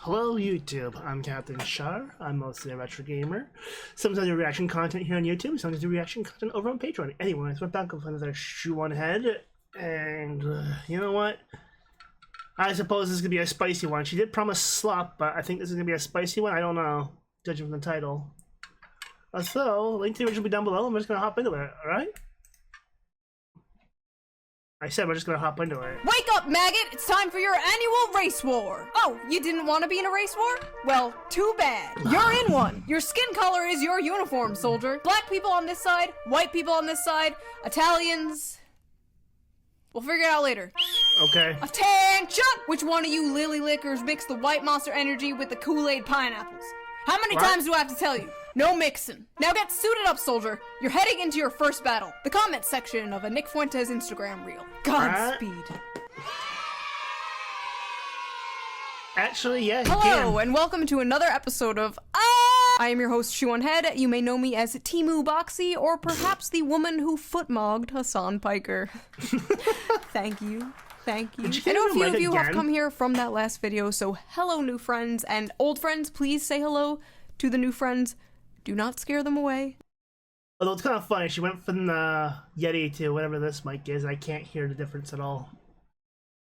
Hello YouTube, I'm Captain Char. I'm mostly a retro gamer. Sometimes I do reaction content here on YouTube, sometimes I do reaction content over on Patreon. Anyways, we're back with another Shoe on Head, and you know what? I suppose this is gonna be a spicy one. She did promise slop, but I think this is gonna be a spicy one. I don't know, judging from the title. So, link to the original will be down below, and we're just gonna hop into it, alright? I said we're just gonna hop into it. Wake up, maggot! It's time for your annual race war! Oh, you didn't want to be in a race war? Well, too bad. You're in one! Your skin color is your uniform, soldier. Black people on this side, white people on this side, Italians... We'll figure it out later. Okay. Attention! Which one of you lily lickers mixed the white Monster Energy with the Kool-Aid pineapples? How many times do I have to tell you? No mixing. Now get suited up, soldier. You're heading into your first battle. The comment section of a Nick Fuentes Instagram reel. Godspeed. Actually, yeah, Hello, and welcome to another episode of I am your host, Shoe on Head. You may know me as Timu Boxy, or perhaps the woman who footmogged Hassan Piker. Thank you. Thank you. I know a few of you have come here from that last video, so hello, new friends, and old friends, please say hello to the new friends. Do not scare them away. Although it's kind of funny, she went from the Yeti to whatever this mic is. I can't hear the difference at all.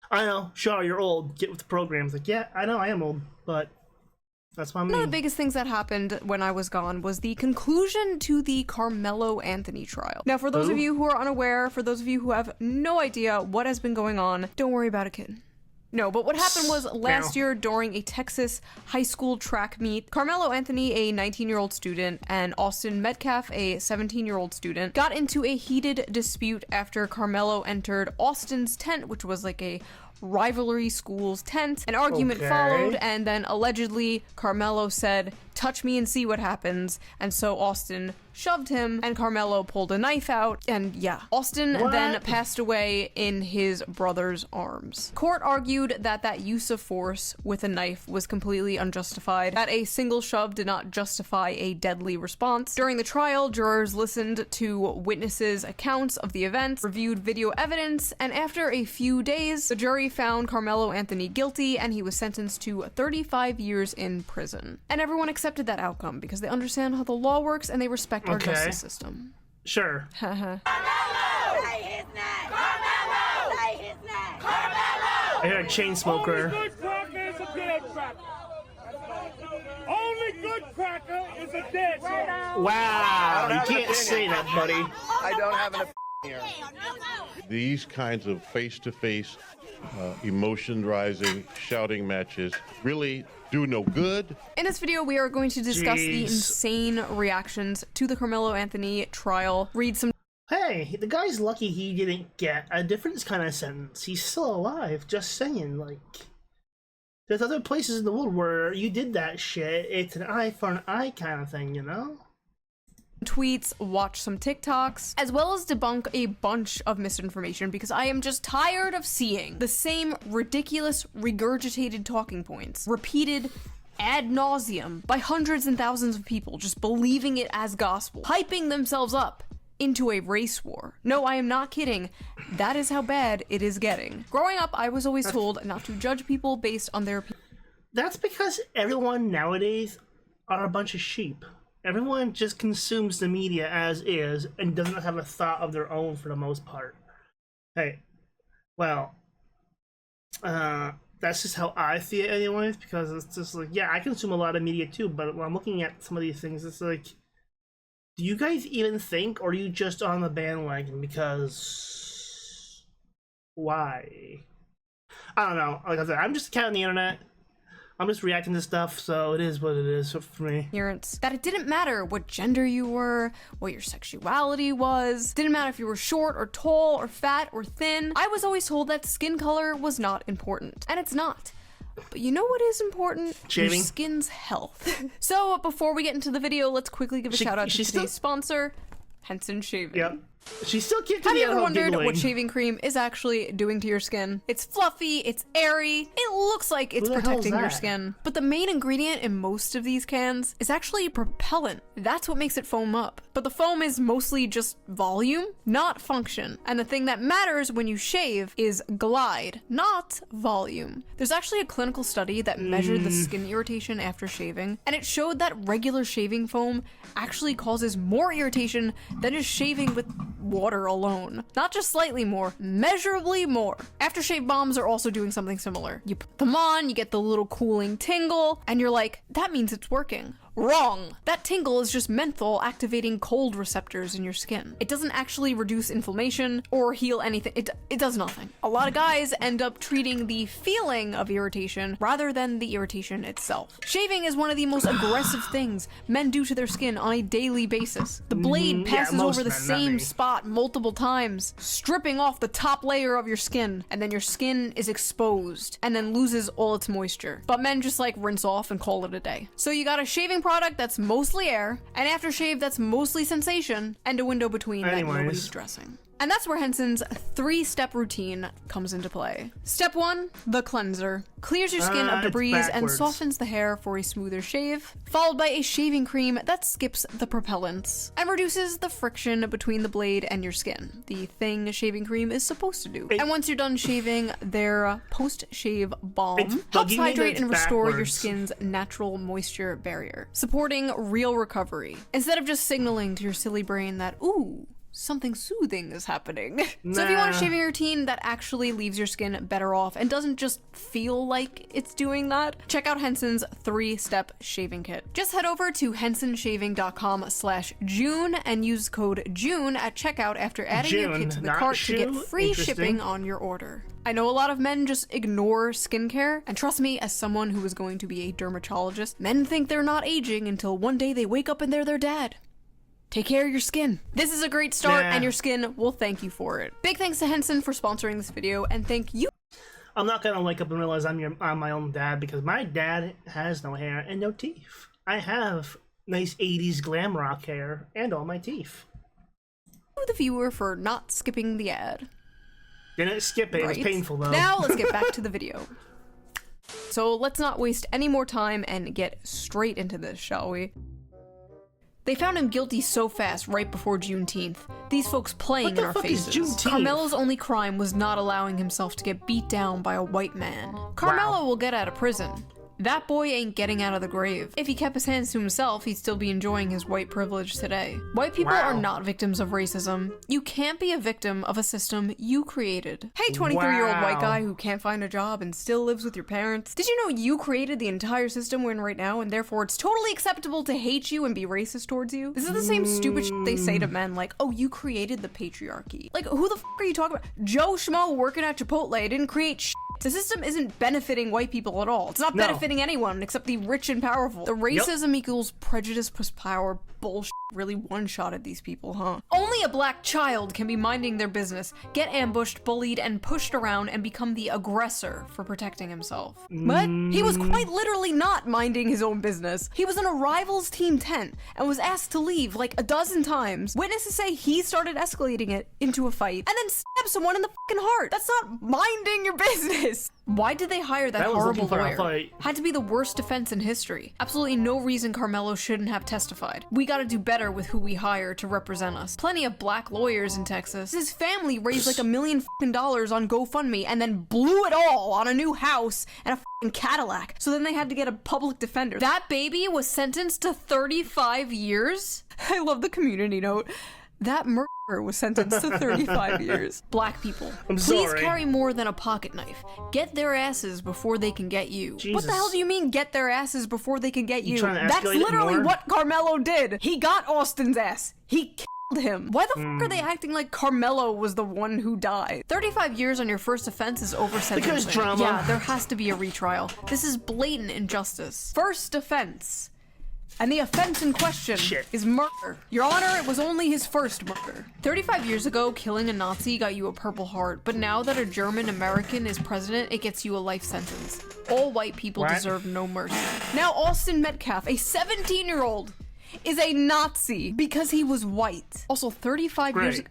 I know, Shaw, you're old. Get with the programs. Like, yeah, I know I am old, but that's what I mean. One of the biggest things that happened when I was gone was the conclusion to the Carmelo Anthony trial. Now, for those of you who are unaware, for those of you who have no idea what has been going on, don't worry about it, kid. No, but what happened was last year during a Texas high school track meet, Carmelo Anthony, a 19-year-old student, and Austin Metcalf, a 17-year-old student, got into a heated dispute after Carmelo entered Austin's tent, which was like a rivalry school's tent. An argument followed, and then allegedly Carmelo said, "Touch me and see what happens," and so Austin shoved him, and Carmelo pulled a knife out, and yeah. Austin then passed away in his brother's arms. Court argued that that use of force with a knife was completely unjustified, that a single shove did not justify a deadly response. During the trial, jurors listened to witnesses' accounts of the events, reviewed video evidence, and after a few days, the jury found Carmelo Anthony guilty, and he was sentenced to 35 years in prison. And everyone accepted that outcome because they understand how the law works and they respect our justice system. Sure. Haha. I hear a chain smoker. Only good cracker is a dead cracker. Wow, you can't say that, buddy. I don't have an opinion here. These kinds of face-to-face, emotion-rising, shouting matches really do no good. In this video, we are going to discuss the insane reactions to the Carmelo Anthony trial, read some... Hey, the guy's lucky he didn't get a different kind of sentence. He's still alive, just saying, like... There's other places in the world where you did that shit. It's an eye for an eye kind of thing, you know? Tweets, watch some TikToks, as well as debunk a bunch of misinformation because I am just tired of seeing the same ridiculous regurgitated talking points repeated ad nauseum by hundreds and thousands of people just believing it as gospel, hyping themselves up into a race war. No, I am not kidding. That is how bad it is getting. Growing up, I was always told not to judge people based on their opinion. That's because everyone nowadays are a bunch of sheep. Everyone just consumes the media as is and doesn't have a thought of their own for the most part. Hey, well, that's just how I see it anyways, because it's just like, yeah, I consume a lot of media too, but when I'm looking at some of these things, it's like, do you guys even think, or are you just on the bandwagon because... why? I don't know. Like I said, I'm just a cat on the internet. I'm just reacting to stuff, so it is what it is for me. That it didn't matter what gender you were, what your sexuality was, didn't matter if you were short or tall or fat or thin. I was always told that skin color was not important, and it's not. But you know what is important? Shaving? Your skin's health. So before we get into the video, let's quickly give a shout out to today's sponsor, Henson Shaving. Yep. She still kicked Have me you out ever of wondered giggling. what shaving cream is actually doing to your skin? It's fluffy, it's airy, it looks like it's Who the hell's protecting your that? skin. But the main ingredient in most of these cans is actually propellant. That's what makes it foam up. But the foam is mostly just volume, not function. And the thing that matters when you shave is glide, not volume. There's actually a clinical study that measured the skin irritation after shaving, and it showed that regular shaving foam actually causes more irritation than just shaving with water alone. Not just slightly more, measurably more. Aftershave bombs are also doing something similar. You put them on, you get the little cooling tingle, and you're like, that means it's working. Wrong! That tingle is just menthol activating cold receptors in your skin. It doesn't actually reduce inflammation or heal anything. It does nothing. A lot of guys end up treating the feeling of irritation rather than the irritation itself. Shaving is one of the most aggressive things men do to their skin on a daily basis. The blade passes most over the men, not same me. spot multiple times, stripping off the top layer of your skin, and then your skin is exposed and then loses all its moisture. But men just like rinse off and call it a day. So you got a shaving product that's mostly air, an aftershave that's mostly sensation, and a window between that Anyways. nobody's addressing. And that's where Henson's 3-step routine comes into play. Step 1, the cleanser. Clears your skin of It's debris and backwards. softens the hair for a smoother shave, followed by a shaving cream that skips the propellants and reduces the friction between the blade and your skin, the thing shaving cream is supposed to do. And once you're done shaving, their post-shave balm It's helps bugging me hydrate that and it's restore your backwards. skin's natural moisture barrier, supporting real recovery, instead of just signaling to your silly brain that, ooh, something soothing is happening. So if you want a Nah. shaving routine that actually leaves your skin better off and doesn't just feel like it's doing that, check out Henson's 3-step shaving kit. Just head over to hensonshaving.com/June and use code JUNE at checkout after adding your June, kit to the not cart to get shoe? free Interesting. shipping on your order. I know a lot of men just ignore skincare, and trust me, as someone who is going to be a dermatologist, men think they're not aging until one day they wake up and they're their dad. Take care of your skin. This is a great start, Nah. and your skin will thank you for it. Big thanks to Henson for sponsoring this video, and thank you. I'm not gonna wake up and realize I'm my own dad because my dad has no hair and no teeth. I have nice 80s glam rock hair and all my teeth. The viewer for not skipping the ad. Didn't skip it. It was Right? painful though. Now let's get back to the video. So let's not waste any more time and get straight into this, shall we? They found him guilty so fast right before Juneteenth. These folks playing What the in our fuck is faces. Juneteenth? Carmelo's only crime was not allowing himself to get beat down by a white man. Carmelo will get out of prison. That boy ain't getting out of the grave. If he kept his hands to himself, he'd still be enjoying his white privilege today. White people Wow. are not victims of racism. You can't be a victim of a system you created. Hey, 23-year-old white Wow. guy who can't find a job and still lives with your parents. Did you know you created the entire system we're in right now, and therefore it's totally acceptable to hate you and be racist towards you? This is the same stupid shit they say to men, like, oh, you created the patriarchy. Like, who the f are you talking about? Joe Schmo working at Chipotle didn't create shit. The system isn't benefiting white people at all. It's not No. benefiting anyone except the rich and powerful. The racism equals prejudice plus power bullshit really one-shotted these people, huh? Only a black child can be minding their business, get ambushed, bullied, and pushed around and become the aggressor for protecting himself. But he was quite literally not minding his own business. He was in a rival's team tent and was asked to leave like a dozen times. Witnesses say he started escalating it into a fight and then stabbed someone in the fucking heart. That's not minding your business. Why did they hire that was horrible looking for a lawyer? fight. Had to be the worst defense in history. Absolutely no reason Carmelo shouldn't have testified. We gotta do better with who we hire to represent us. Plenty of black lawyers in Texas. His family raised like $1 million on GoFundMe and then blew it all on a new house and a fucking Cadillac. So then they had to get a public defender. That baby was sentenced to 35 years? I love the community note. That murderer was sentenced to 35 years. Black people, please sorry. carry more than a pocket knife. Get their asses before they can get you. What Jesus. the hell do you mean, get their asses before they can get you? trying to That's escalate it literally more? what Carmelo did. He got Austin's ass. He killed him. Why the fuck are they acting like Carmelo was the one who died? 35 years on your first offense is over sentencing. Because drama. Yeah, there has to be a retrial. This is blatant injustice. First offense. And the offense in question Shit. is murder. Your Honor, it was only his first murder. 35 years ago, killing a Nazi got you a Purple Heart, but now that a German American is president, it gets you a life sentence. All white people What? deserve no mercy. Now Austin Metcalf, a 17-year-old, is a Nazi because he was white. Also, 35 years Great.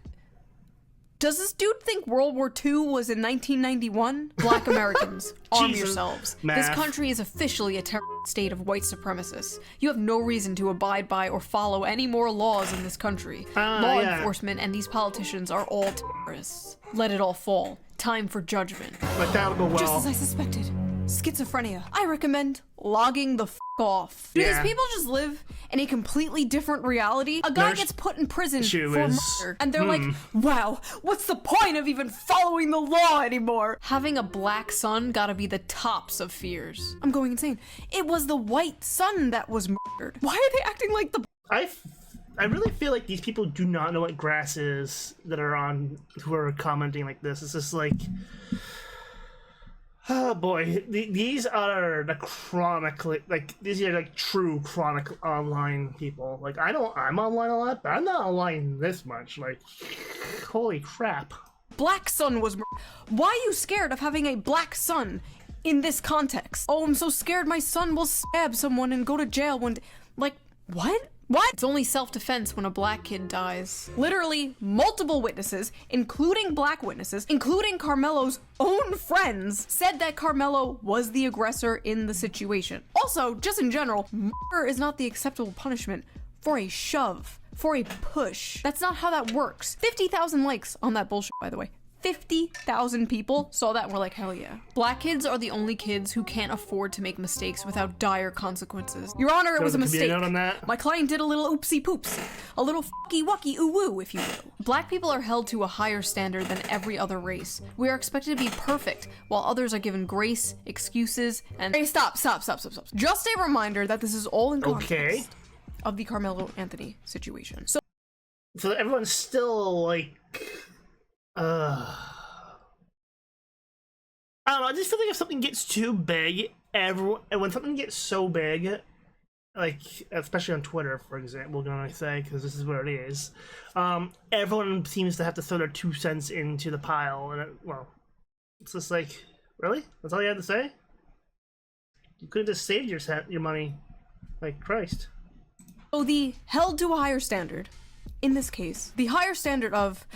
Does this dude think World War II was in 1991? Black Americans, arm Jesus. yourselves. Math. This country is officially a terrorist state of white supremacists. You have no reason to abide by or follow any more laws in this country. Law yeah. enforcement and these politicians are all terrorists. Let it all fall. Time for judgment. But that'll go well. Just as I suspected. Schizophrenia. I recommend logging the f off. Do Yeah. these people just live in a completely different reality? A guy There's- gets put in prison She for is- murder, and they're like, wow, what's the point of even following the law anymore? Having a black son gotta be the tops of fears. I'm going insane. It was the white son that was murdered. Why are they acting like the I really feel like these people do not know what grass is that are on who are commenting like this. It's just like, oh boy, these are the chronically these are like true chronic online people. Like I'm online a lot, but I'm not online this much. Like, holy crap. black son was murdered? Why are you scared of having a black son in this context? Oh, I'm so scared my son will stab someone and go to jail one day. Like, what? What? It's only self-defense when a black kid dies. Literally, multiple witnesses, including black witnesses, including Carmelo's own friends, said that Carmelo was the aggressor in the situation. Also, just in general, murder is not the acceptable punishment for a shove, for a push. That's not how that works. 50,000 likes on that bullshit, by the way. 50,000 people saw that and were like, hell yeah. Black kids are the only kids who can't afford to make mistakes without dire consequences. Your Honor, it was a Could be mistake. note on that. My client did a little oopsie poops. A little fucky wucky ooh woo, if you will. Black people are held to a higher standard than every other race. We are expected to be perfect, while others are given grace, excuses, and— Hey, stop. Just a reminder that this is all in context Okay. of the Carmelo Anthony situation. So So everyone's still like, I don't know. I just feel like if something gets too big, and when something gets so big, like especially on Twitter, for example, we're gonna say because this is what it is. Everyone seems to have to throw their 2 cents into the pile, and it's just like, really? That's all you had to say? You could have just saved your money, like Christ. the held to a higher standard, in this case, the higher standard of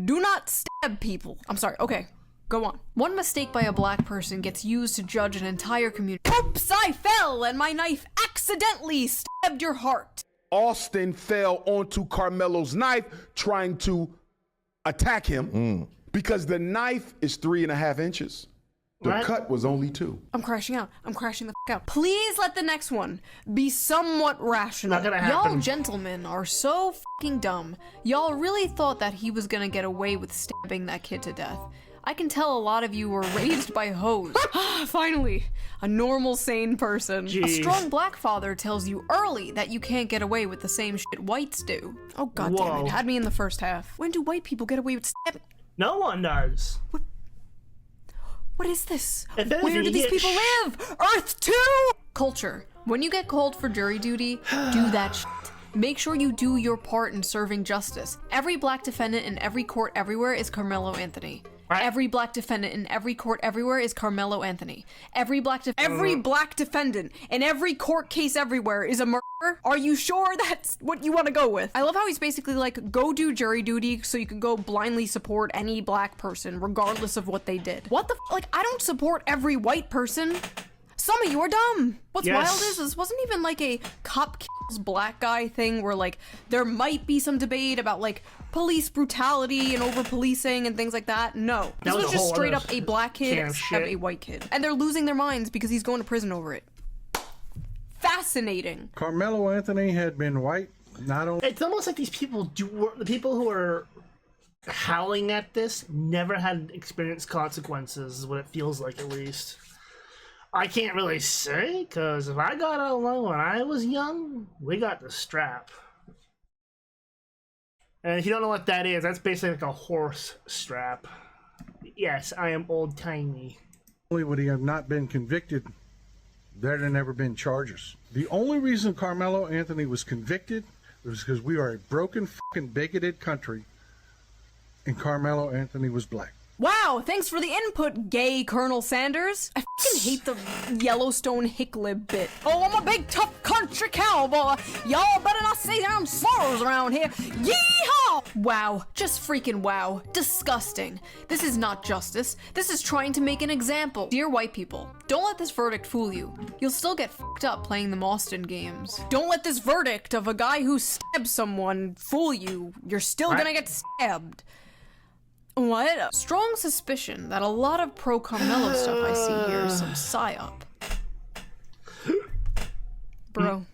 do not stab people. I'm sorry, okay, go on. One mistake by a black person gets used to judge an entire community. Oops, I fell and my knife accidentally stabbed your heart. Austin fell onto Carmelo's knife trying to attack him because the knife is 3.5 inches. The Right. cut was only 2. I'm crashing out. I'm crashing the f out. Please let the next one be somewhat rational. Not gonna happen. Y'all gentlemen are so fucking dumb. Y'all really thought that he was gonna get away with stabbing that kid to death. I can tell a lot of you were raised by hoes. Finally, a normal, sane person. A Jeez. strong black father tells you early that you can't get away with the same shit whites do. Oh god damn Whoa. it, had me in the first half. When do white people get away with stabbing? No one does. What is this? If anything, Where do you these get people live? Earth 2! Culture. When you get called for jury duty, do that shit. Make sure you do your part in serving justice. Every black defendant in every court everywhere is Carmelo Anthony. Right. Every black defendant in every court everywhere is Carmelo Anthony. Every black defendant in every court case everywhere is a murderer. Are you sure that's what you want to go with? I love how he's basically like, go do jury duty so you can go blindly support any black person regardless of what they did. What the like, I don't support every white person. Some of you are dumb. What's Yes. wild is this wasn't even like a cop kills black guy thing where like there might be some debate about like police brutality and over policing and things like that. No, this was was a just whole straight other up a black kid can of stab shit. a white kid, and they're losing their minds because he's going to prison over it. Fascinating. Carmelo Anthony had been white, not only It's almost like these people the people who are howling at this never had experienced consequences, is what it feels like, at least. I can't really say, because if I got out alone when I was young, we got the strap. And if you don't know what that is, that's basically like a horse strap. Yes, I am old-timey. would he have not been convicted, there'd have never been charges. The only reason Carmelo Anthony was convicted was because we are a broken, fucking bigoted country, and Carmelo Anthony was black. Wow, thanks for the input, gay Colonel Sanders. I fucking hate the Yellowstone hicklib bit. Oh, I'm a big tough country cowboy. Y'all better not say damn slurs around here. Yeehaw! Wow, just freaking wow. Disgusting. This is not justice. This is trying to make an example. Dear white people, don't let this verdict fool you. You'll still get fucked up playing the Austin games. Don't let this verdict of a guy who stabbed someone fool you. You're still gonna get stabbed. What? Strong suspicion that a lot of pro Carmelo stuff I see here is some psyop. Bro,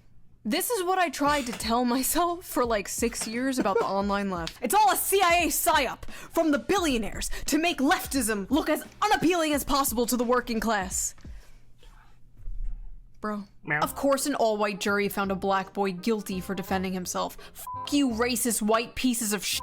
this is what I tried to tell myself for like 6 years about the online left. It's all a CIA psyop from the billionaires to make leftism look as unappealing as possible to the working class. Bro. Of course an all-white jury found a black boy guilty for defending himself. Fuck you racist white pieces of shit.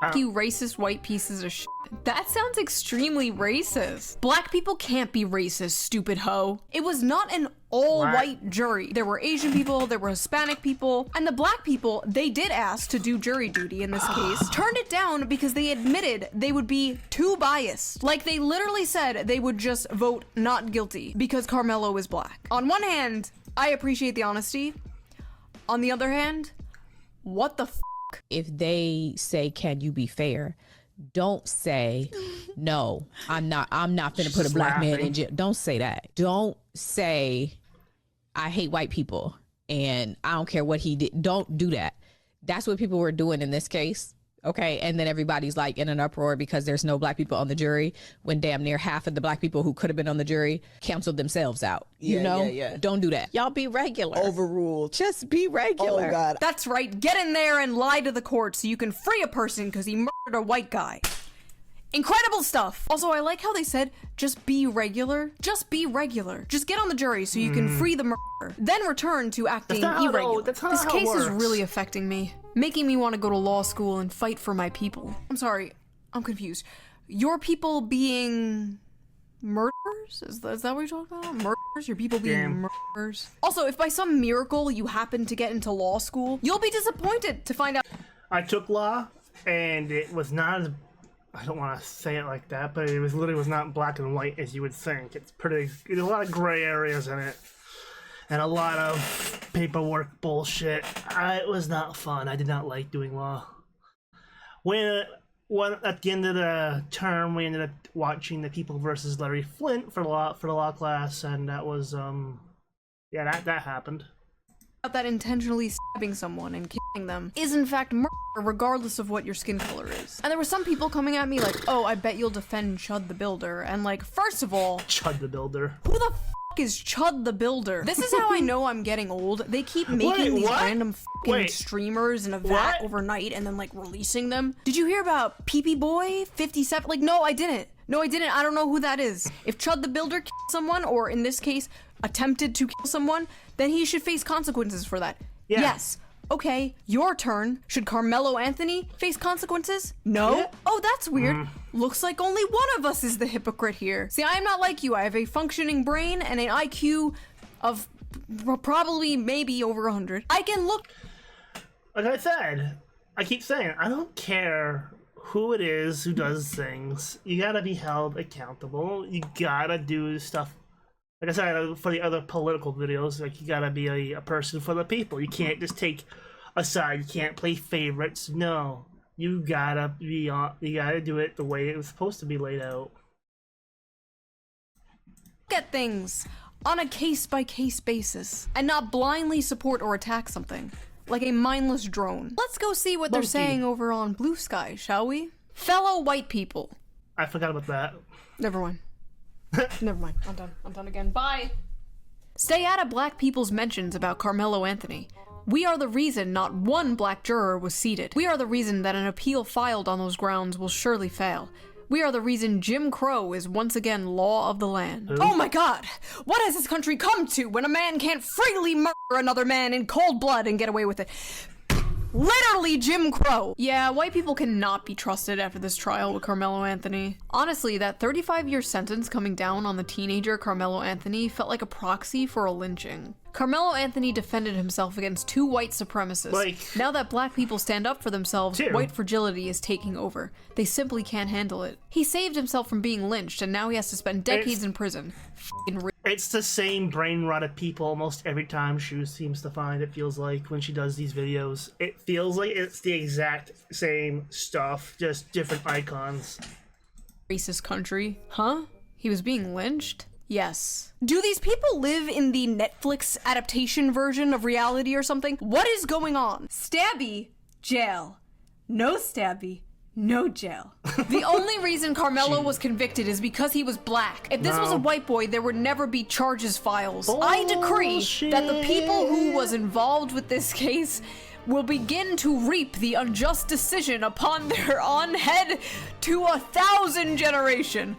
Fuck you racist white pieces of shit. That sounds extremely racist. Black people can't be racist, stupid hoe. It was not an all-white jury. There were Asian people, there were Hispanic people, and the black people they did ask to do jury duty in this case turned it down because they admitted they would be too biased. Like they literally said they would just vote not guilty because Carmelo is black. On one hand, I appreciate the honesty. On the other hand, what the f***? If they say, can you be fair? Don't say, no, I'm not gonna put a black man in jail. Don't say that. Don't say, I hate white people and I don't care what he did. Don't do that. That's what people were doing in this case. Okay. And then everybody's like in an uproar because there's no black people on the jury when damn near half of the black people who could have been on the jury canceled themselves out. You know, don't do that. Y'all be regular. Overruled. Just be regular. Oh God. That's right. Get in there and lie to the court so you can free a person because he murdered a white guy. Incredible stuff. Also, I like how they said, just be regular. Just be regular. Just get on the jury so you can free the murderer. Then return to acting irregular. This case is really affecting me, making me want to go to law school and fight for my people. I'm sorry, I'm confused. Your people being murderers? Is that what you're talking about? Murderers? Your people being murderers? Also, if by some miracle you happen to get into law school, you'll be disappointed to find out. I took law, and it was not as, I don't want to say it like that, but it was literally was not black and white as you would think. It's pretty, there's a lot of gray areas in it, and a lot of paperwork bullshit. It was not fun. I did not like doing law. At the end of the term, we ended up watching The People versus Larry Flint for the law class, and that was that happened. That intentionally stabbing someone and killing them is in fact murder regardless of what your skin color is. And there were some people coming at me like, oh, I bet you'll defend Chud the Builder. And like, first of all, Chud the Builder. Who the f is Chud the Builder? This is how I know I'm getting old. They keep making these random fucking streamers in a vat overnight and then like releasing them. Did you hear about PP Boy 57? Like, no, I didn't. No, I didn't. I don't know who that is. If Chud the Builder killed someone, or in this case, attempted to kill someone, then he should face consequences for that. Yeah. Yes. Okay, your turn. Should Carmelo Anthony face consequences? No? Yeah. Oh, that's weird. Looks like only one of us is the hypocrite here. See, I am not like you. I have a functioning brain and an IQ of probably maybe over 100. I can look... Like I said, I keep saying, I don't care who it is who does things. You gotta be held accountable. You gotta do stuff. Like I said, for the other political videos, like you gotta be a person for the people. You can't just take a side. You can't play favorites. No, you gotta be on. You gotta do it the way it was supposed to be laid out. Look at things on a case-by-case basis and not blindly support or attack something like a mindless drone. Let's go see what they're saying over on Blue Sky, shall we? Fellow white people. I forgot about that. Never mind. Never mind. I'm done. I'm done again. Bye! Stay out of black people's mentions about Carmelo Anthony. We are the reason not one black juror was seated. We are the reason that an appeal filed on those grounds will surely fail. We are the reason Jim Crow is once again law of the land. Oh my god! What has this country come to when a man can't freely murder another man in cold blood and get away with it? Literally Jim Crow. Yeah, white people cannot be trusted after this trial with Carmelo Anthony. Honestly, that 35-year sentence coming down on the teenager Carmelo Anthony felt like a proxy for a lynching. Carmelo Anthony defended himself against 2 white supremacists. Like- Now that black people stand up for themselves, Two. white fragility is taking over. They simply can't handle it. He saved himself from being lynched, and now he has to spend decades in prison. It's the same brain rotted people almost every time she seems to find, it feels like, when she does these videos. It feels like it's the exact same stuff, just different icons. Racist country. Huh? He was being lynched? Yes. Do these people live in the Netflix adaptation version of reality or something? What is going on? Stabby, jail. No Stabby, no jail. The only reason Carmelo was convicted is because he was black. If this was a white boy, there would never be charges files. I decree that the people who was involved with this case will begin to reap the unjust decision upon their own head to 1,000 generation.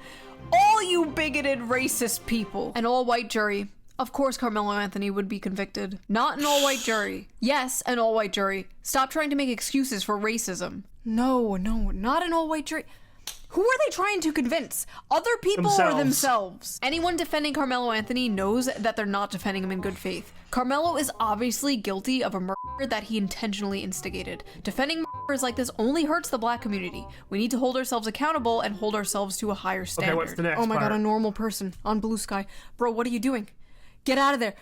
All you bigoted racist people. An all-white jury. Of course Carmelo Anthony would be convicted. Not an all-white jury. Yes, an all-white jury. Stop trying to make excuses for racism. No, not an all-white jury. Who are they trying to convince? Other people or themselves? Anyone defending Carmelo Anthony knows that they're not defending him in good faith. Carmelo is obviously guilty of a murder that he intentionally instigated. Defending murders like this only hurts the black community. We need to hold ourselves accountable and hold ourselves to a higher standard. Okay, what's the next Oh my part? god, a normal person on Blue Sky. Bro, what are you doing? Get out of there.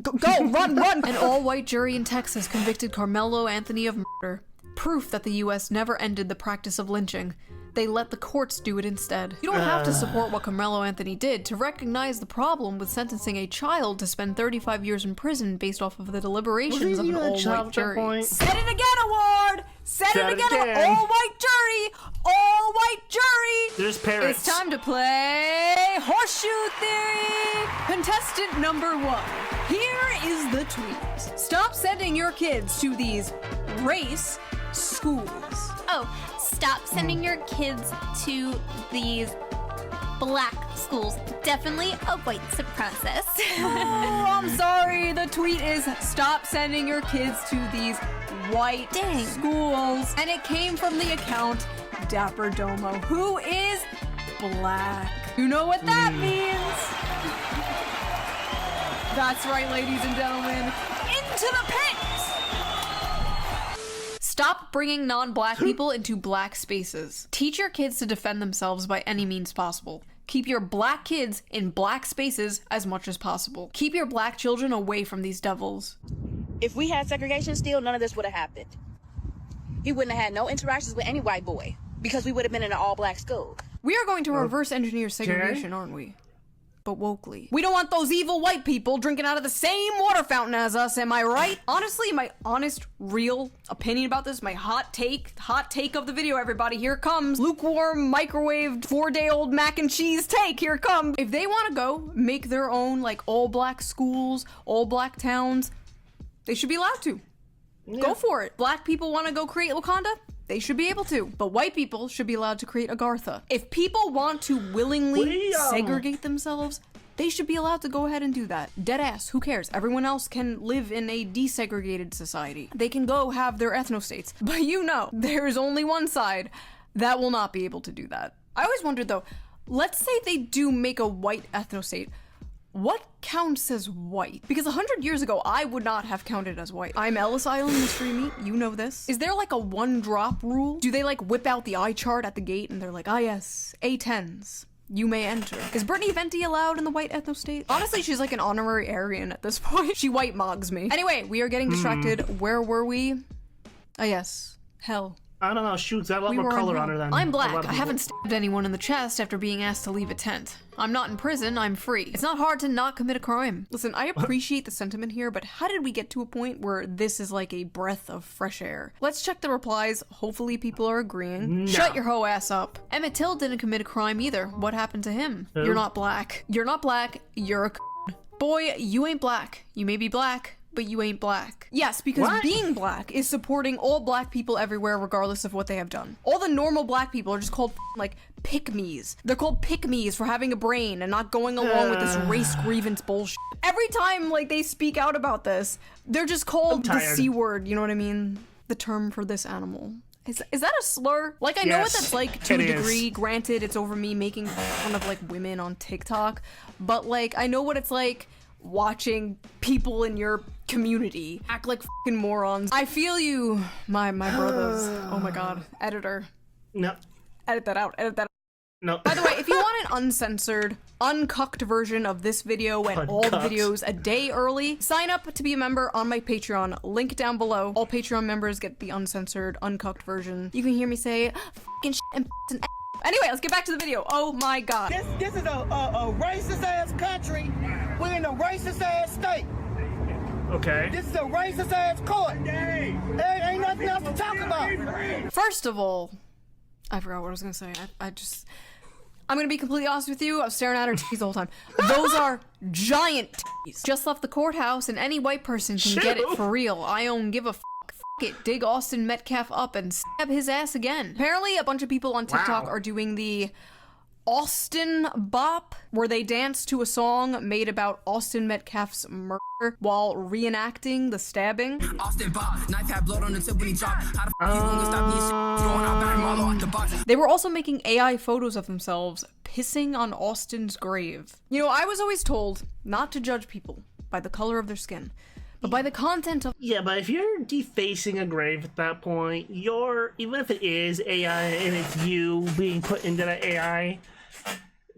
Go, run. An all-white jury in Texas convicted Carmelo Anthony of murder. Proof that the US never ended the practice of lynching. They let the courts do it instead. You don't have to support what Carmelo Anthony did to recognize the problem with sentencing a child to spend 35 years in prison based off of the deliberations of an all-white jury. Said it again, Award! Said it again! All-white jury! All-white jury! There's parrots. It's time to play Horseshoe Theory! Contestant number 1. Here is the tweet. Stop sending your kids to these race schools. Oh, stop sending your kids to these black schools. Definitely a white supremacist. Oh, I'm sorry. The tweet is stop sending your kids to these white schools. And it came from the account Dapper Domo, who is black. You know what that means? That's right, ladies and gentlemen. Into the pit! Stop bringing non-black people into black spaces. Teach your kids to defend themselves by any means possible. Keep your black kids in black spaces as much as possible. Keep your black children away from these devils. If we had segregation still, none of this would have happened. He wouldn't have had no interactions with any white boy because we would have been in an all-black school. We are going to reverse engineer segregation, aren't we? But wokely. We don't want those evil white people drinking out of the same water fountain as us, am I right? Honestly, my honest, real opinion about this, my hot take of the video, everybody, here it comes. Lukewarm, microwaved, 4-day-old mac and cheese take, here it comes. If they want to go make their own, like, all-black schools, all-black towns, they should be allowed to. Yeah. Go for it. Black people want to go create Wakanda? They should be able to, but white people should be allowed to create Agartha. If people want to willingly segregate themselves, they should be allowed to go ahead and do that. Deadass, who cares? Everyone else can live in a desegregated society. They can go have their ethnostates. But you know, there's only one side that will not be able to do that. I always wondered though, let's say they do make a white ethnostate. What counts as white? Because 100 years ago, I would not have counted as white. I'm Ellis Island Mystery Meat, you know this. Is there like a 1-drop rule? Do they like whip out the eye chart at the gate and they're like, ah yes, A10s, you may enter. Is Brittany Venti allowed in the white ethnostate? Honestly, she's like an honorary Aryan at this point. She white mogs me. Anyway, we are getting distracted. Where were we? Ah yes, hell. I don't know, shoot, got a lot more color on her than I'm a lot black. of I people. haven't stabbed anyone in the chest after being asked to leave a tent. I'm not in prison, I'm free. It's not hard to not commit a crime. Listen, I appreciate the sentiment here, but how did we get to a point where this is like a breath of fresh air? Let's check the replies. Hopefully people are agreeing. No. Shut your hoe ass up. Emmett Till didn't commit a crime either. What happened to him? Who? You're not black. You're not black. You're a c***. Boy, you ain't black. You may be black, but you ain't black. Yes, because being black is supporting all black people everywhere regardless of what they have done. All the normal black people are just called like pick-me's. They're called pick-me's for having a brain and not going along with this race grievance bullshit. Every time like they speak out about this, they're just called the C word, you know what I mean? The term for this animal. Is that a slur? Like, I know what that's like to a degree. Granted, it's over me making fun of like women on TikTok, but like I know what it's like watching people in your community act like fucking morons. I feel you, my brothers. Oh my god. Editor. No. Edit that out. Edit that out. No. By the way, if you want an uncensored, uncucked version of this video and all the Uncucked. videos a day early, sign up to be a member on my Patreon. Link down below. All Patreon members get the uncensored, uncucked version. You can hear me say fucking shit and and Anyway, let's get back to the video. Oh my god. This is a racist ass country. We're in a racist ass state. Okay. This is a racist ass court. There ain't nothing else to talk about. First of all, I forgot what I was gonna say. I'm gonna be completely honest with you. I was staring at her titties the whole time. Those are giant titties. Just left the courthouse, and any white person can get it for real. I don't give a fuck. Fuck it. Dig Austin Metcalf up and stab his ass again. Apparently, a bunch of people on TikTok are doing the Austin Bop, where they dance to a song made about Austin Metcalf's murder while reenacting the stabbing. Austin Bop, knife had blood on the tip when he dropped. How the fuck you gonna stop me? Throwing out back Marlo on the box. They were also making AI photos of themselves pissing on Austin's grave. You know, I was always told not to judge people by the color of their skin, but by the content of— Yeah, but if you're defacing a grave at that point, you're, even if it is AI and it's you being put into that AI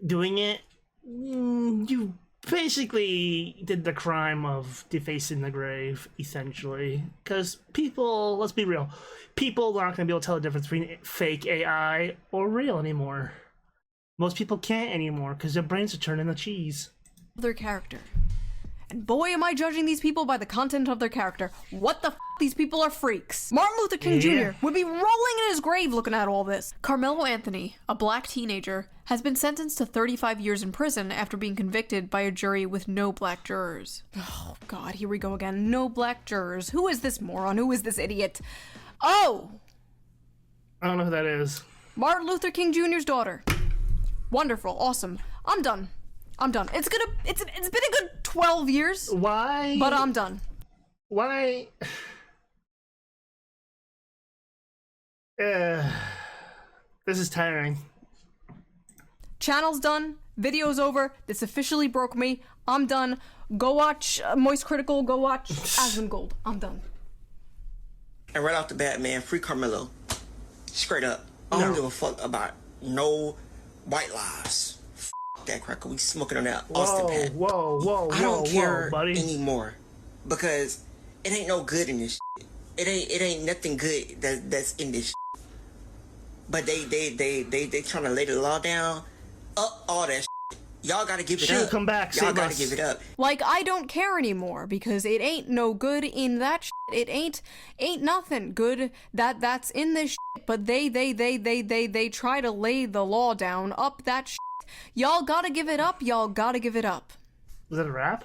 doing it, you basically did the crime of defacing the grave, essentially. Because people, let's be real, people aren't going to be able to tell the difference between fake AI or real anymore. Most people can't anymore because their brains are turning to cheese. their character. And boy, am I judging these people by the content of their character. What the f***? These people are freaks. Martin Luther King Jr. would be rolling in his grave looking at all this. Carmelo Anthony, a black teenager, has been sentenced to 35 years in prison after being convicted by a jury with no black jurors. Oh god, here we go again. No black jurors. Who is this moron? Who is this idiot? Oh! I don't know who that is. Martin Luther King Jr.'s daughter. Wonderful. Awesome. I'm done. I'm done. It's been a good 12 years. Why? But I'm done. Why? This is tiring. Channel's done. Video's over. This officially broke me. I'm done. Go watch Moist Critical. Go watch Asmongold. I'm done. And right off the bat, man, free Carmelo. Straight up. I don't give a fuck about no white lies. F that cracker. We smoking on that Austin pad. Whoa, I don't care buddy. anymore because it ain't no good in this shit. It ain't nothing good that's in this shit. But they trying to lay the law down. All that shit. Y'all gotta give it up. Come back. Y'all gotta give it up. Like, I don't care anymore because it ain't no good in that shit. It ain't nothing good that's in this shit. But they try to lay the law down up that shit. Y'all gotta give it up. Y'all gotta give it up. Was that a rap?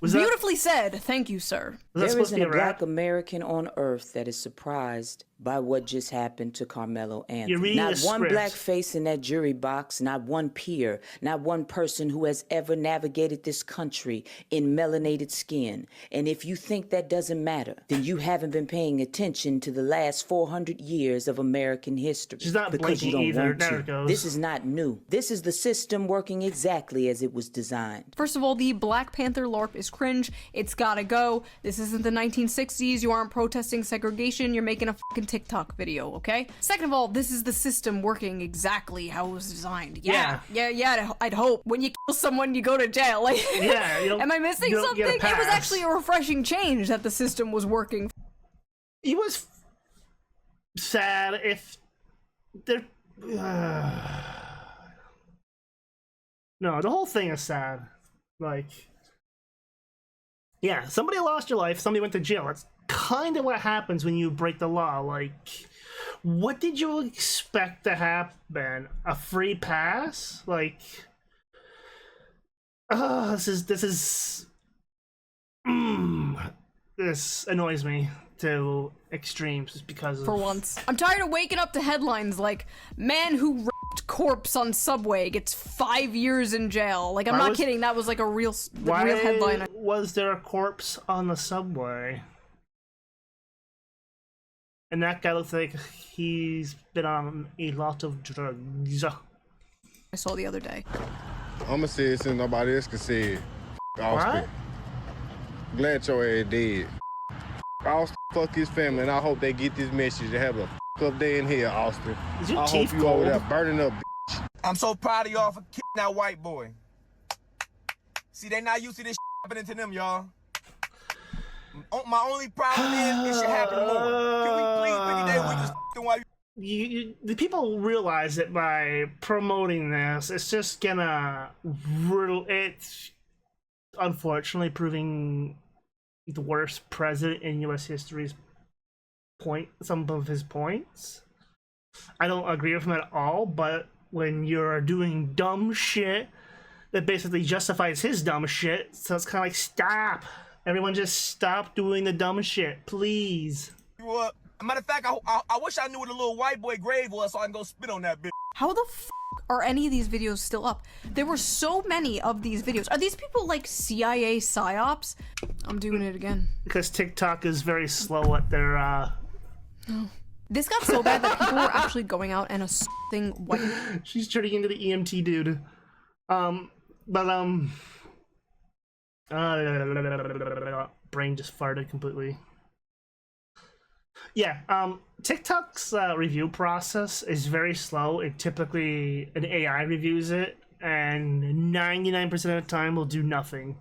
Beautifully said. Thank you, sir. There isn't a black American on earth that is surprised by what just happened to Carmelo Anthony. Not one black face in that jury box, not one peer, not one person who has ever navigated this country in melanated skin. And if you think that doesn't matter, then you haven't been paying attention to the last 400 years of American history. She's not because you blinking don't either. want There to. it goes. This is not new. This is the system working exactly as it was designed. First of all, the Black Panther LARP is cringe. It's gotta go. This isn't the 1960s. You aren't protesting segregation. You're making a fucking TikTok video, okay? Second of all, this is the system working exactly how it was designed. Yeah, I'd hope. When you kill someone, you go to jail. Like, yeah, you don't, am I missing you don't something? get a It was pass. actually a refreshing change that the system was working. It was sad if there. No, the whole thing is sad. Like, yeah, somebody lost your life, somebody went to jail. That's kind of what happens when you break the law. Like, what did you expect to happen? A free pass? Like, this annoys me to extremes just because of... For once. I'm tired of waking up to headlines like, man who raped corpse on subway gets 5 years in jail. Like, I'm not kidding, that was like a real headline. Why was there a corpse on the subway? And that guy looks like he's been on a lot of drugs. I saw the other day. I'ma say it since nobody else can say it. Austin. Glad your ass dead. Austin, fuck his family, and I hope they get this message to have a up day in here, Austin. I hope you over there burning up, bitch. I'm so proud of y'all for killing that white boy. See, they not used to this happening to them, y'all. My only problem is it should happen more. Can we please pick a day with this white? The people realize that by promoting this, it's just gonna it's unfortunately proving the worst president in U.S. history's some of his points. I don't agree with him at all, but when you're doing dumb shit that basically justifies his dumb shit, so it's kind of like, stop. Everyone just stop doing the dumb shit, please. Matter of fact, I wish I knew where the little white boy grave was so I can go spit on that bitch. How the f are any of these videos still up? There were so many of these videos. Are these people like CIA psyops? I'm doing it again. Because TikTok is very slow at their, Oh. This got so bad that people were actually going out and assaulting white. She's turning into the EMT dude. Brain just farted completely. Yeah, TikTok's review process is very slow. It typically, an AI reviews it, and 99% of the time will do nothing.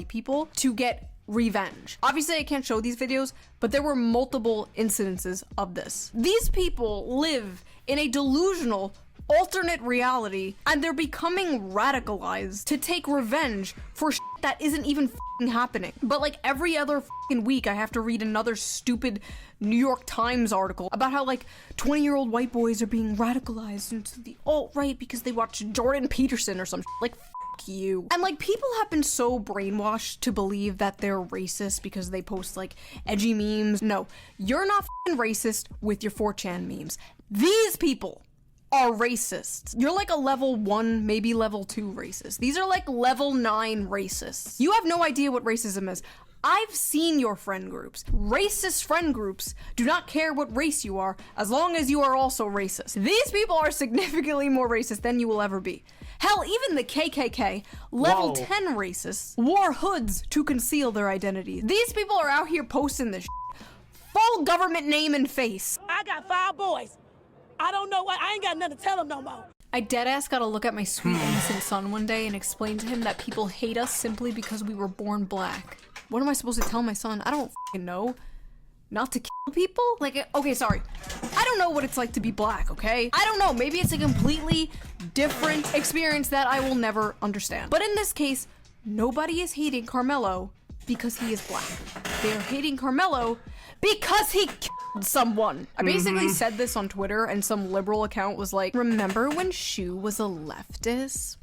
People to get revenge. Obviously I can't show these videos, but there were multiple incidences of this. These people live in a delusional alternate reality, and they're becoming radicalized to take revenge for shit that isn't even f***ing happening. But like every other f***ing week, I have to read another stupid New York Times article about how like 20-year-old white boys are being radicalized into the alt-right because they watch Jordan Peterson or some shit. Like, you. And like people have been so brainwashed to believe that they're racist because they post like edgy memes. No, you're not f***ing racist with your 4chan memes. These people are racists. You're like a level 1, maybe level 2 racist. These are like level 9 racists. You have no idea what racism is. I've seen your friend groups. Racist friend groups do not care what race you are as long as you are also racist. These people are significantly more racist than you will ever be. Hell, even the KKK, level 10 racists, wore hoods to conceal their identity. These people are out here posting this shit. Full government name and face. I got 5 boys. I don't know what, I ain't got nothing to tell them no more. I deadass got to look at my sweet innocent son one day and explain to him that people hate us simply because we were born black. What am I supposed to tell my son? I don't f***ing know. Not to kill people? Like, okay, sorry. I don't know what it's like to be black, okay? I don't know, maybe it's a completely different experience that I will never understand. But in this case, nobody is hating Carmelo because he is black. They are hating Carmelo because he killed someone. I basically said this on Twitter and some liberal account was like, remember when Shu was a leftist?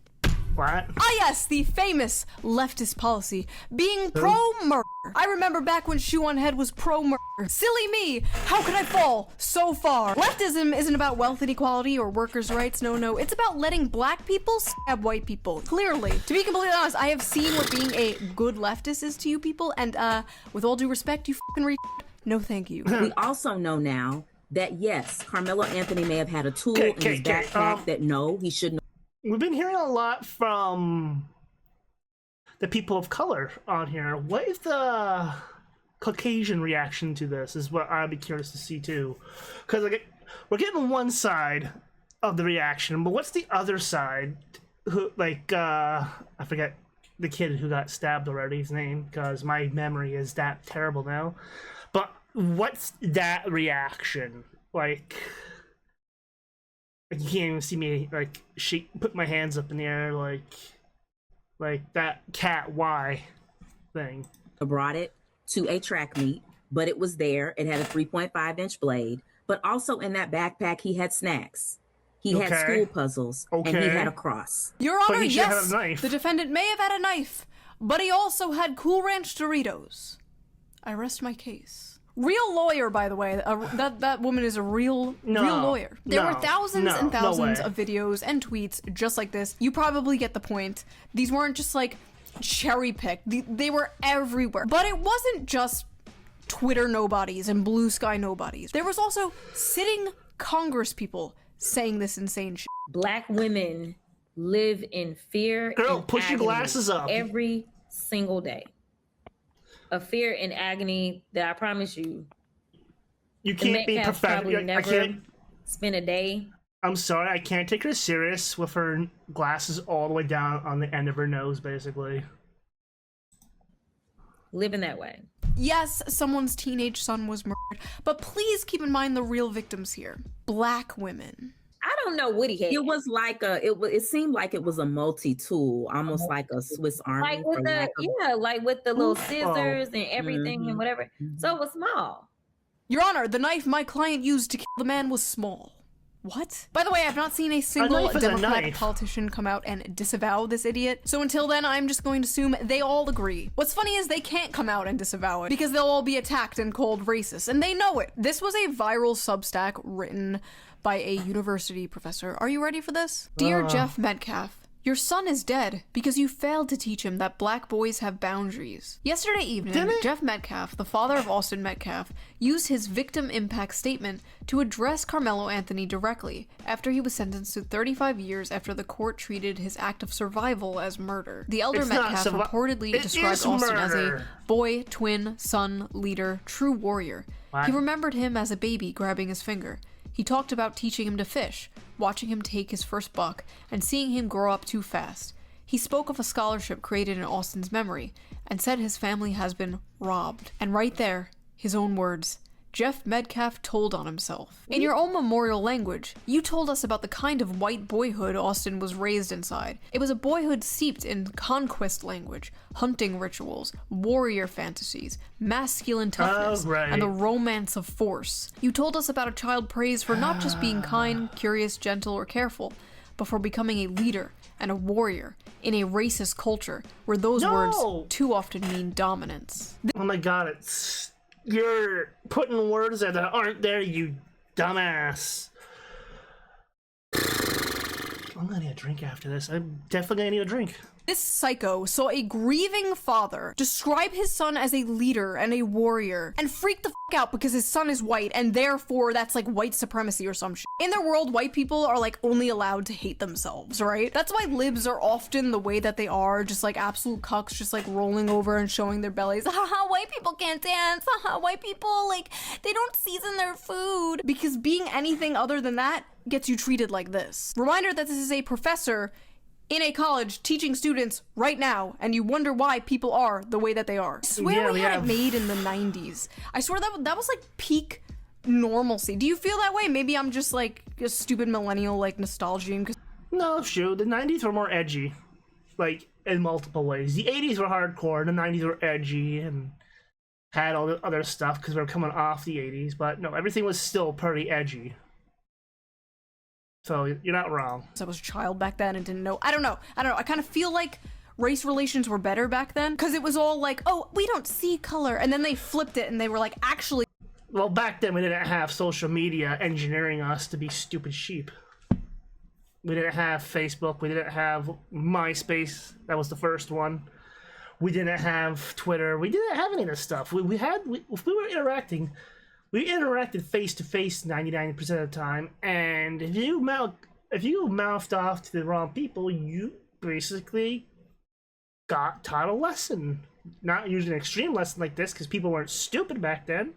What? Ah yes, the famous leftist policy, being pro-murder. I remember back when Shoe on Head was pro-murder. Silly me, how could I fall so far? Leftism isn't about wealth inequality or workers' rights, no, it's about letting black people stab white people. Clearly, to be completely honest, I have seen what being a good leftist is to you people, and with all due respect, you fucking no thank you. We also know now that yes, Carmelo Anthony may have had a tool in his backpack that no, he shouldn't. We've been hearing a lot from the people of color on here. What is the Caucasian reaction to this is what I'd be curious to see too. Because like, we're getting one side of the reaction, but what's the other side? Who, like, I forget the kid who got stabbed already, his name, because my memory is that terrible now. But what's that reaction? Like, you can't even see me, like, put my hands up in the air, like that cat Y thing. I brought it to a track meet, but it was there. It had a 3.5-inch blade, but also in that backpack, he had snacks. He had school puzzles, and he had a cross. Your Honor, yes, the defendant may have had a knife, but he also had Cool Ranch Doritos. I rest my case. Real lawyer, by the way. That woman is a real lawyer. There were thousands and thousands of videos and tweets just like this. You probably get the point. These weren't just like cherry picked. They were everywhere. But it wasn't just Twitter nobodies and Blue Sky nobodies. There was also sitting Congress people saying this insane shit. Black women live in fear. Girl, and push your agony glasses up. every single day. A fear and agony that I promise you, you can't be Metcalf professional. probably never spend a day. I'm sorry, I can't take her serious with her glasses all the way down on the end of her nose, basically. Living that way. Yes, someone's teenage son was murdered, but please keep in mind the real victims here. Black women. I don't know what he had. It was like it seemed like it was a multi-tool, almost like a Swiss Army. Like with like with the little scissors and everything and whatever. So it was small. Your Honor, the knife my client used to kill the man was small. What? By the way, I've not seen a single Democratic politician come out and disavow this idiot. So until then, I'm just going to assume they all agree. What's funny is they can't come out and disavow it because they'll all be attacked and called racist, and they know it. This was a viral Substack written by a university professor. Are you ready for this? Dear Jeff Metcalf, your son is dead because you failed to teach him that black boys have boundaries. Yesterday evening, Jeff Metcalf, the father of Austin Metcalf, used his victim impact statement to address Carmelo Anthony directly after he was sentenced to 35 years after the court treated his act of survival as murder. The elder Metcalf reportedly described Austin as a boy, twin, son, leader, true warrior. He remembered him as a baby grabbing his finger. He talked about teaching him to fish, watching him take his first buck, and seeing him grow up too fast. He spoke of a scholarship created in Austin's memory, and said his family has been robbed. And right there, his own words, Jeff Metcalf told on himself. In your own memorial language, you told us about the kind of white boyhood Austin was raised inside. It was a boyhood steeped in conquest language, hunting rituals, warrior fantasies, masculine toughness, and the romance of force. You told us about a child praised for not just being kind, curious, gentle, or careful, but for becoming a leader and a warrior in a racist culture where those words too often mean dominance. Oh my god, you're putting words there that aren't there, you dumbass. I'm gonna need a drink after this. I'm definitely gonna need a drink. This psycho saw a grieving father describe his son as a leader and a warrior and freak the fuck out because his son is white and therefore that's like white supremacy or some shit. In their world, white people are like only allowed to hate themselves, right? That's why libs are often the way that they are, just like absolute cucks, just like rolling over and showing their bellies. Haha, white people can't dance. Haha, white people, like, they don't season their food. Because being anything other than that gets you treated like this. Reminder that this is a professor in a college teaching students right now, and you wonder why people are the way that they are. I swear we had it made in the 90s. I swear that was like peak normalcy. Do you feel that way? Maybe I'm just like a stupid millennial like nostalgia. No, shoot, the 90s were more edgy, like in multiple ways. The 80s were hardcore, the 90s were edgy and had all the other stuff because we were coming off the 80s, but no, everything was still pretty edgy. So you're not wrong. I was a child back then and didn't know. I don't know. I kind of feel like race relations were better back then because it was all like, oh, we don't see color. And then they flipped it and they were like, actually. Well, back then we didn't have social media engineering us to be stupid sheep. We didn't have Facebook. We didn't have MySpace. That was the first one. We didn't have Twitter. We didn't have any of this stuff. If we were interacting, we interacted face to face 99% of the time, and if you mouthed off to the wrong people, you basically got taught a lesson. Not usually an extreme lesson like this, because people weren't stupid back then.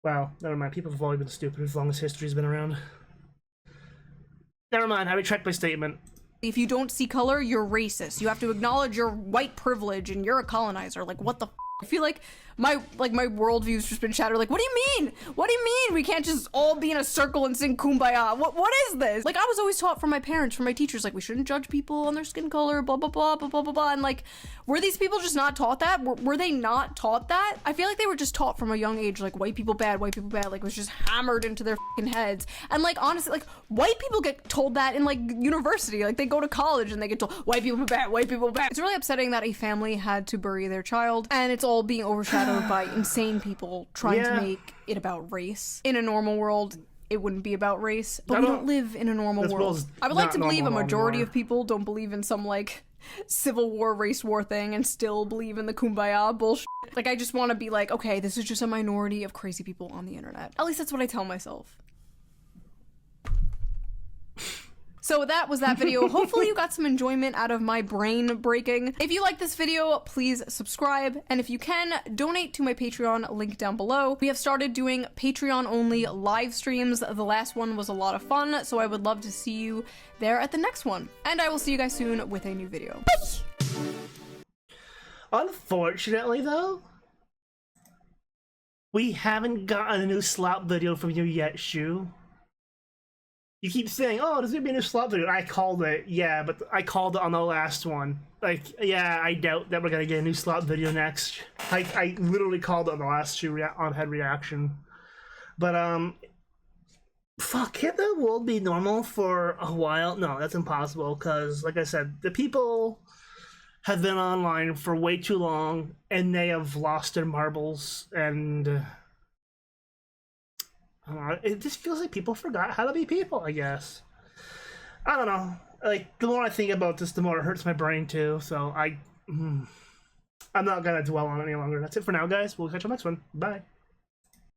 Well, never mind. People have always been stupid as long as history's been around. Never mind. I retract my statement. If you don't see color, you're racist. You have to acknowledge your white privilege, and you're a colonizer. Like, what the f***? I feel like my worldview's just been shattered. Like, what do you mean? What do you mean we can't just all be in a circle and sing Kumbaya? What is this? Like, I was always taught from my parents, from my teachers, like, we shouldn't judge people on their skin color, blah, blah, blah, blah, blah, blah, blah. And, like, were these people just not taught that? Were they not taught that? I feel like they were just taught from a young age, like, white people bad, like, it was just hammered into their fucking heads. And, like, honestly, like, white people get told that in, like, university. Like, they go to college and they get told, white people bad, white people bad. It's really upsetting that a family had to bury their child, and it's all being overshadowed by insane people trying to make it about race. In a normal world, it wouldn't be about race, but we don't live in a normal world. I would like to believe a majority of people don't believe in some, like, civil war, race war thing and still believe in the Kumbaya bullshit. Like, I just want to be like, okay, this is just a minority of crazy people on the internet. At least that's what I tell myself. So that was that video. Hopefully you got some enjoyment out of my brain breaking. If you like this video, please subscribe. And if you can, donate to my Patreon, link down below. We have started doing Patreon only live streams. The last one was a lot of fun, so I would love to see you there at the next one. And I will see you guys soon with a new video. Bye! Unfortunately though, we haven't gotten a new slop video from you yet, Shu. You keep saying, oh, there's gonna be a new slop video. I called it, yeah, but I called it on the last one. Like, yeah, I doubt that we're gonna get a new slop video next. I literally called it on the last Shu on head reaction. But, fuck, can't the world be normal for a while? No, that's impossible, because, like I said, the people have been online for way too long, and they have lost their marbles, and it just feels like people forgot how to be people, I guess. I don't know. Like, the more I think about this, the more it hurts my brain, too, so I'm not gonna dwell on it any longer. That's it for now, guys. We'll catch you next one. Bye.